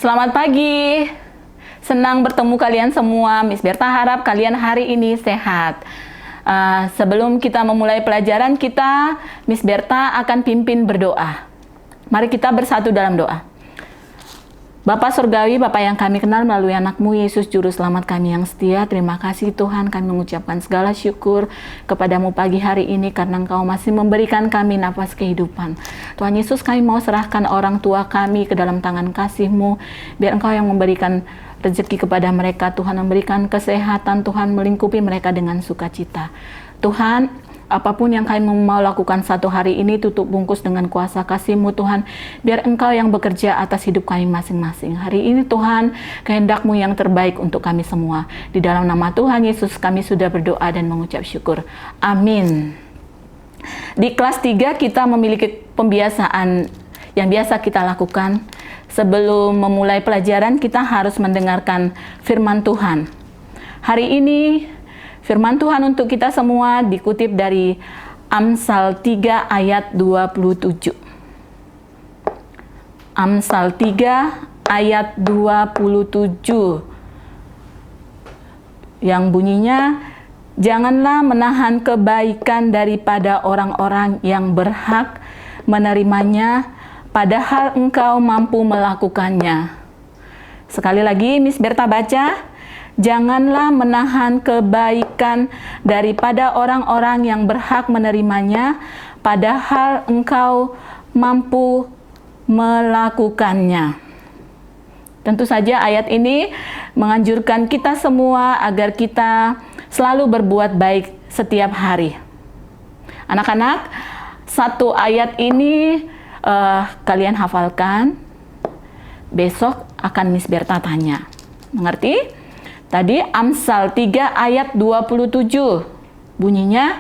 Selamat pagi. Senang bertemu kalian semua. Miss Berta harap kalian hari ini sehat. Sebelum kita memulai pelajaran kita, Miss Berta akan pimpin berdoa. Mari kita bersatu dalam doa. Bapa Surgawi, Bapa yang kami kenal melalui anakmu Yesus Juru Selamat kami yang setia, terima kasih Tuhan, kami mengucapkan segala syukur kepadamu pagi hari ini karena Engkau masih memberikan kami nafas kehidupan. Tuhan Yesus, kami mau serahkan orang tua kami ke dalam tangan kasih-Mu, biar Engkau yang memberikan rezeki kepada mereka, Tuhan memberikan kesehatan, Tuhan melingkupi mereka dengan sukacita. Tuhan, apapun yang kami mau lakukan satu hari ini, tutup bungkus dengan kuasa kasih-Mu Tuhan, biar Engkau yang bekerja atas hidup kami masing-masing. Hari ini Tuhan, kehendak-Mu yang terbaik untuk kami semua. Di dalam nama Tuhan Yesus kami sudah berdoa dan mengucap syukur. Amin. Di kelas 3 kita memiliki pembiasaan yang biasa kita lakukan. Sebelum memulai pelajaran kita harus mendengarkan firman Tuhan. Hari ini firman Tuhan untuk kita semua dikutip dari Amsal 3 ayat 27. Amsal 3 ayat 27. Yang bunyinya, janganlah menahan kebaikan daripada orang-orang yang berhak menerimanya, padahal engkau mampu melakukannya. Sekali lagi Miss Berta baca, janganlah menahan kebaikan daripada orang-orang yang berhak menerimanya, padahal engkau mampu melakukannya. Tentu saja ayat ini menganjurkan kita semua agar kita selalu berbuat baik setiap hari. Anak-anak, satu ayat ini kalian hafalkan, besok akan Miss Berta tanya. Mengerti? Tadi Amsal 3 ayat 27 bunyinya,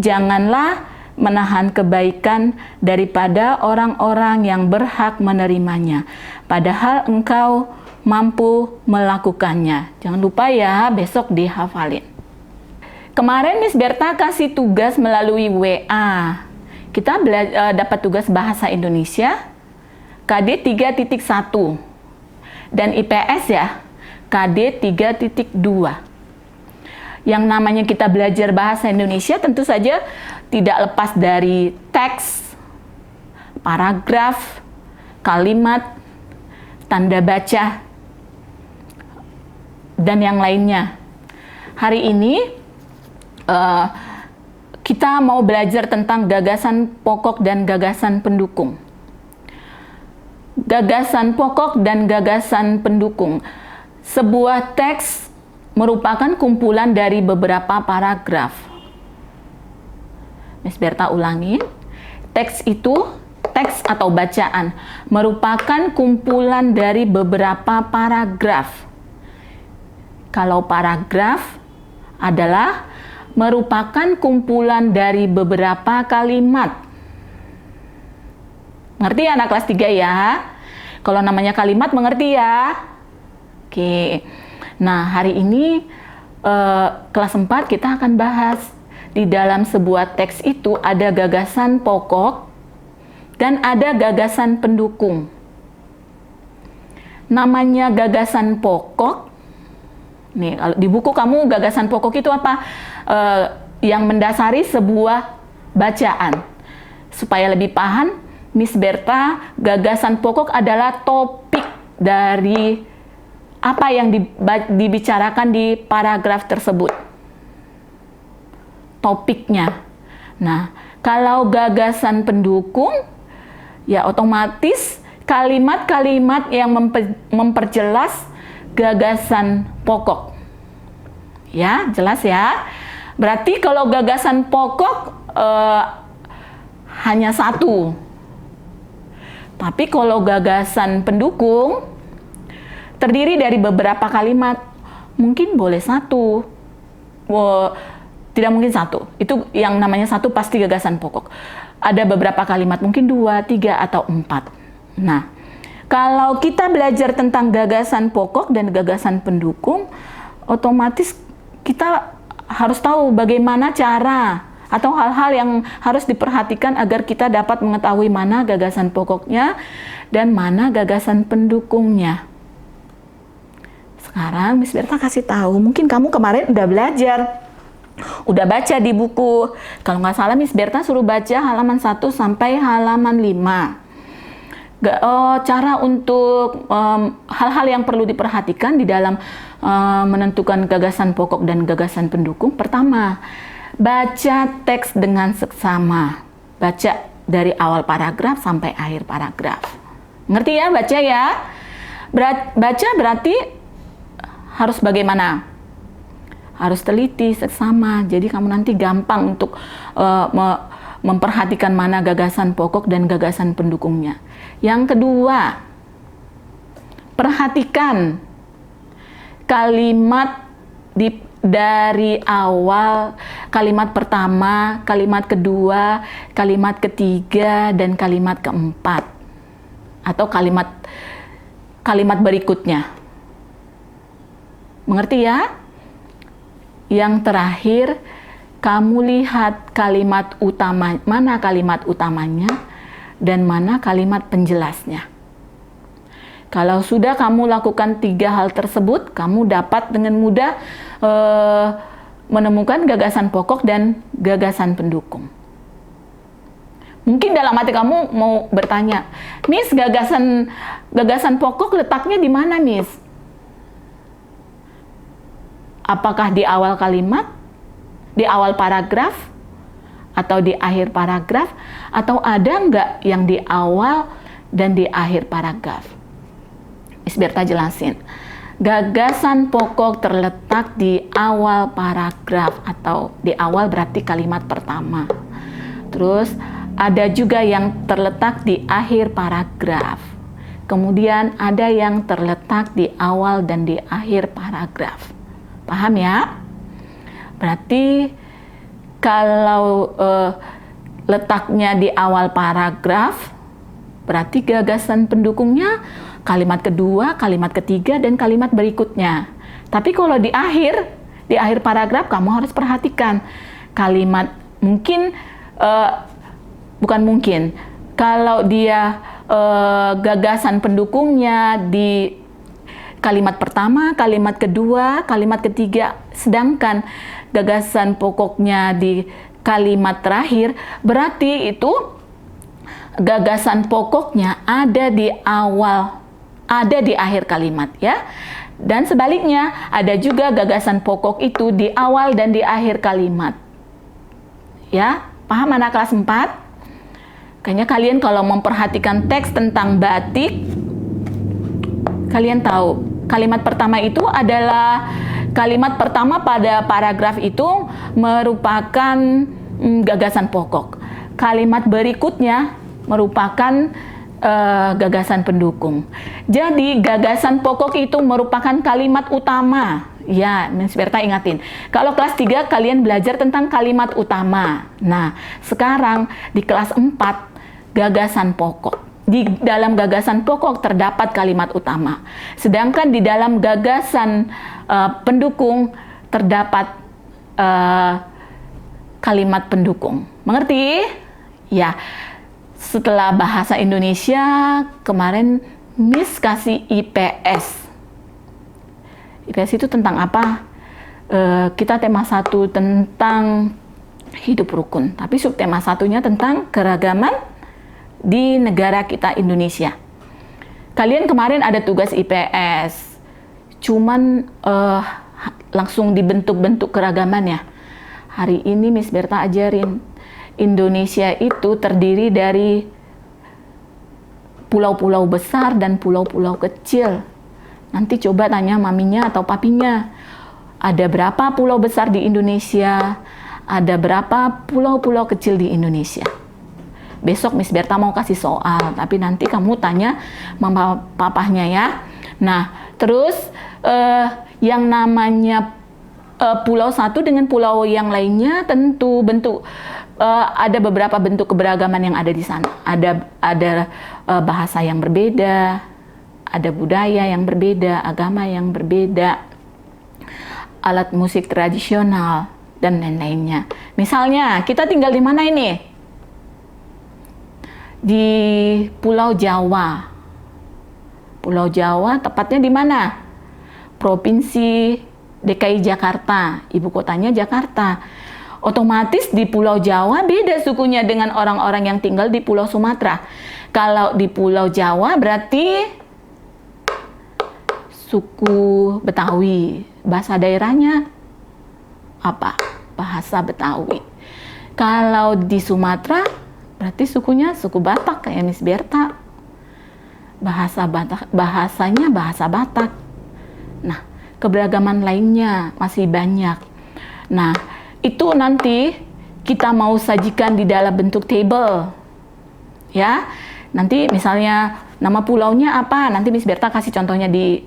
janganlah menahan kebaikan daripada orang-orang yang berhak menerimanya, padahal engkau mampu melakukannya. Jangan lupa ya, besok dihafalin. Kemarin Miss Berta kasih tugas melalui WA. Kita dapat tugas bahasa Indonesia KD 3.1 dan IPS ya KD 3.2. Yang namanya kita belajar bahasa Indonesia tentu saja tidak lepas dari teks, paragraf, kalimat, tanda baca, dan yang lainnya. Hari ini kita mau belajar tentang gagasan pokok dan gagasan pendukung. Gagasan pokok dan gagasan pendukung. Sebuah teks merupakan kumpulan dari beberapa paragraf. Miss Berta ulangi. Teks itu, teks atau bacaan, merupakan kumpulan dari beberapa paragraf. Kalau paragraf adalah merupakan kumpulan dari beberapa kalimat. Ngerti anak kelas 3 ya? Kalau namanya kalimat mengerti ya? Oke. Nah, hari ini kelas 4 kita akan bahas di dalam sebuah teks itu ada gagasan pokok dan ada gagasan pendukung. Namanya gagasan pokok. Nih, di buku kamu gagasan pokok itu apa? Yang mendasari sebuah bacaan. Supaya lebih paham, Miss Berta, gagasan pokok adalah topik dari apa yang dibicarakan di paragraf tersebut. Topiknya. Nah, kalau gagasan pendukung, ya otomatis kalimat-kalimat yang memperjelas gagasan pokok. Ya, jelas ya. Berarti kalau gagasan pokok hanya satu. Tapi kalau gagasan pendukung terdiri dari beberapa kalimat, mungkin boleh satu. Tidak mungkin satu. Itu yang namanya satu pasti gagasan pokok. Ada beberapa kalimat, mungkin 2, 3, atau 4. Nah, kalau kita belajar tentang gagasan pokok dan gagasan pendukung, otomatis kita harus tahu bagaimana cara atau hal-hal yang harus diperhatikan agar kita dapat mengetahui mana gagasan pokoknya dan mana gagasan pendukungnya. Sekarang Miss Berta kasih tahu, mungkin kamu kemarin udah belajar, udah baca di buku. Kalau nggak salah Miss Berta suruh baca halaman 1 sampai halaman 5. Cara untuk hal-hal yang perlu diperhatikan di dalam menentukan gagasan pokok dan gagasan pendukung. Pertama, baca teks dengan seksama. Baca dari awal paragraf sampai akhir paragraf. Ngerti ya? Baca ya. Baca berarti harus bagaimana? Harus teliti, seksama. Jadi kamu nanti gampang untuk memperhatikan mana gagasan pokok dan gagasan pendukungnya. Yang kedua, perhatikan kalimat dari awal, kalimat pertama, kalimat kedua, kalimat ketiga, dan kalimat keempat. Atau kalimat berikutnya. Mengerti ya? Yang terakhir, kamu lihat kalimat utama, mana kalimat utamanya dan mana kalimat penjelasnya. Kalau sudah kamu lakukan 3 hal tersebut, kamu dapat dengan mudah menemukan gagasan pokok dan gagasan pendukung. Mungkin dalam hati kamu mau bertanya, Miss, gagasan pokok letaknya di mana, Miss? Apakah di awal kalimat, di awal paragraf, atau di akhir paragraf, atau ada nggak yang di awal dan di akhir paragraf? Miss Berta jelasin. Gagasan pokok terletak di awal paragraf, atau di awal berarti kalimat pertama. Terus ada juga yang terletak di akhir paragraf. Kemudian ada yang terletak di awal dan di akhir paragraf. Paham ya? Berarti kalau letaknya di awal paragraf, berarti gagasan pendukungnya kalimat kedua, kalimat ketiga, dan kalimat berikutnya. Tapi kalau di akhir paragraf kamu harus perhatikan kalimat bukan mungkin. Kalau dia gagasan pendukungnya di kalimat pertama, kalimat kedua, kalimat ketiga, sedangkan gagasan pokoknya di kalimat terakhir, berarti itu gagasan pokoknya ada di awal, ada di akhir kalimat ya. Dan sebaliknya, ada juga gagasan pokok itu di awal dan di akhir kalimat. Ya, paham anak kelas 4? Kayaknya kalian kalau memperhatikan teks tentang batik, kalian tahu kalimat pertama itu adalah kalimat pertama pada paragraf itu merupakan gagasan pokok. Kalimat berikutnya merupakan gagasan pendukung. Jadi gagasan pokok itu merupakan kalimat utama. Ya, Miss Berta ingatin. Kalau kelas 3 kalian belajar tentang kalimat utama. Nah, sekarang di kelas 4 gagasan pokok. Di dalam gagasan pokok terdapat kalimat utama. Sedangkan di dalam gagasan pendukung terdapat kalimat pendukung. Mengerti? Ya. Setelah bahasa Indonesia, kemarin Miss kasih IPS. IPS itu tentang apa? Kita tema 1 tentang hidup rukun. Tapi subtema 1-nya tentang keragaman di negara kita Indonesia. Kalian kemarin ada tugas IPS, cuman langsung dibentuk-bentuk keragamannya. Hari ini Miss Berta ajarin, Indonesia itu terdiri dari pulau-pulau besar dan pulau-pulau kecil. Nanti coba tanya maminya atau papinya, ada berapa pulau besar di Indonesia? Ada berapa pulau-pulau kecil di Indonesia? Besok Miss Berta mau kasih soal, tapi nanti kamu tanya mama papahnya ya. Nah, terus yang namanya pulau satu dengan pulau yang lainnya tentu ada beberapa bentuk keberagaman yang ada di sana. Ada bahasa yang berbeda, ada budaya yang berbeda, agama yang berbeda, alat musik tradisional, dan lain-lainnya. Misalnya, kita tinggal di mana ini? Di Pulau Jawa. Pulau Jawa tepatnya di mana? Provinsi DKI Jakarta, ibu kotanya Jakarta. Otomatis di Pulau Jawa beda sukunya dengan orang-orang yang tinggal di Pulau Sumatera. Kalau di Pulau Jawa berarti suku Betawi. Bahasa daerahnya apa? Bahasa Betawi. Kalau di Sumatera berarti sukunya suku Batak kayak Miss Berta. Bahasanya bahasa Batak. Nah, keberagaman lainnya masih banyak. Nah, itu nanti kita mau sajikan di dalam bentuk table. Ya. Nanti misalnya nama pulaunya apa? Nanti Miss Berta kasih contohnya di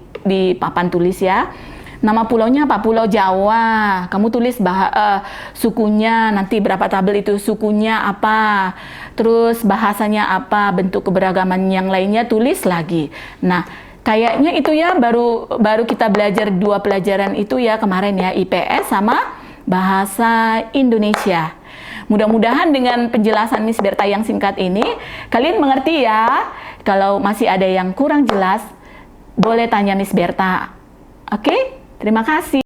papan tulis ya. Nama pulaunya apa? Pulau Jawa. Kamu tulis sukunya, nanti berapa tabel itu sukunya apa. Terus bahasanya apa, bentuk keberagaman yang lainnya tulis lagi. Nah, kayaknya itu ya baru kita belajar 2 pelajaran itu ya kemarin ya, IPS sama Bahasa Indonesia. Mudah-mudahan dengan penjelasan Miss Berta yang singkat ini, kalian mengerti ya. Kalau masih ada yang kurang jelas, boleh tanya Miss Berta. Oke? Terima kasih.